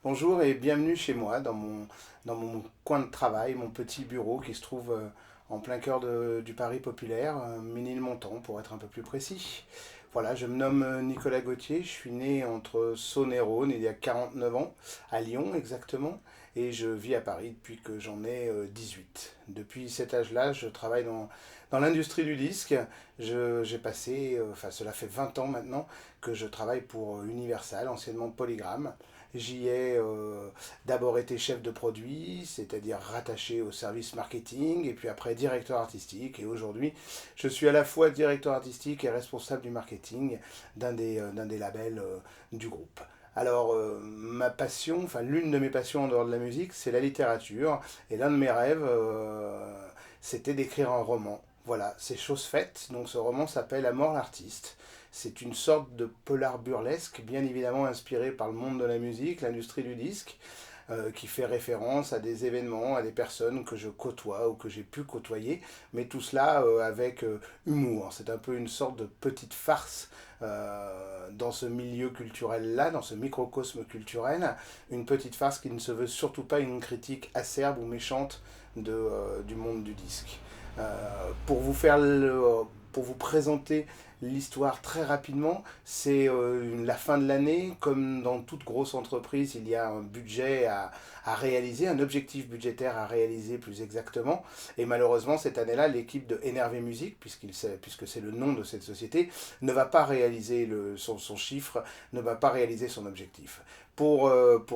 Bonjour et bienvenue chez moi, dans mon coin de travail, mon petit bureau qui se trouve en plein cœur du Paris populaire, Ménilmontant pour être un peu plus précis. Voilà, je me nomme Nicolas Gauthier, je suis né entre Saône et Rhône il y a 49 ans, à Lyon exactement, et je vis à Paris depuis que j'en ai 18. Depuis cet âge-là, je travaille dans l'industrie du disque. J'ai passé, enfin cela fait 20 ans maintenant, que je travaille pour Universal, anciennement Polygram. J'y ai d'abord été chef de produit, c'est-à-dire rattaché au service marketing, et puis après directeur artistique. Et aujourd'hui, je suis à la fois directeur artistique et responsable du marketing d'un des labels du groupe. Alors, ma passion, enfin l'une de mes passions en dehors de la musique, c'est la littérature. Et l'un de mes rêves, c'était d'écrire un roman. Voilà, c'est chose faite. Donc ce roman s'appelle À mort l'artiste. C'est une sorte de polar burlesque, bien évidemment inspiré par le monde de la musique, l'industrie du disque, qui fait référence à des événements, à des personnes que je côtoie ou que j'ai pu côtoyer, mais tout cela avec humour. C'est un peu une sorte de petite farce dans ce milieu culturel-là, dans ce microcosme culturel, une petite farce qui ne se veut surtout pas une critique acerbe ou méchante du monde du disque. Pour vous faire pour vous présenter l'histoire très rapidement, c'est la fin de l'année. Comme dans toute grosse entreprise, il y a un budget à réaliser, un objectif budgétaire à réaliser plus exactement. Et malheureusement, cette année-là, l'équipe de Énervé Musique, puisque c'est le nom de cette société, ne va pas réaliser son chiffre, ne va pas réaliser son objectif. Pour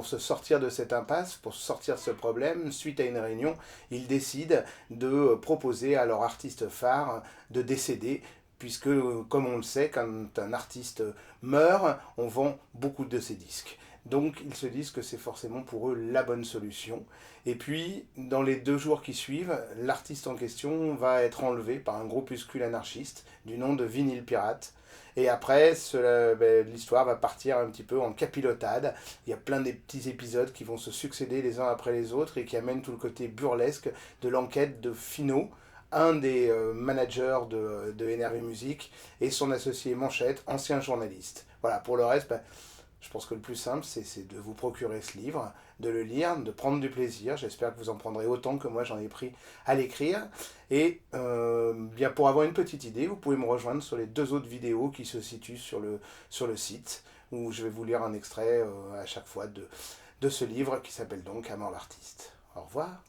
se sortir de cette impasse, pour sortir de ce problème, suite à une réunion, ils décident de proposer à leur artiste phare de décéder, puisque, comme on le sait, quand un artiste meurt, on vend beaucoup de ses disques. Donc ils se disent que c'est forcément pour eux la bonne solution. Et puis, dans les 2 jours qui suivent, l'artiste en question va être enlevé par un groupuscule anarchiste du nom de Vinyle Pirate. Et après, l'histoire va partir un petit peu en capilotade. Il y a plein de petits épisodes qui vont se succéder les uns après les autres et qui amènent tout le côté burlesque de l'enquête de Finot, un des managers de NRV Music, et son associé Manchette, ancien journaliste. Voilà, pour le reste, je pense que le plus simple, c'est de vous procurer ce livre, de le lire, de prendre du plaisir. J'espère que vous en prendrez autant que moi j'en ai pris à l'écrire. Et bien pour avoir une petite idée, vous pouvez me rejoindre sur les 2 autres vidéos qui se situent sur le site, où je vais vous lire un extrait à chaque fois de ce livre qui s'appelle donc À mort l'artiste. Au revoir.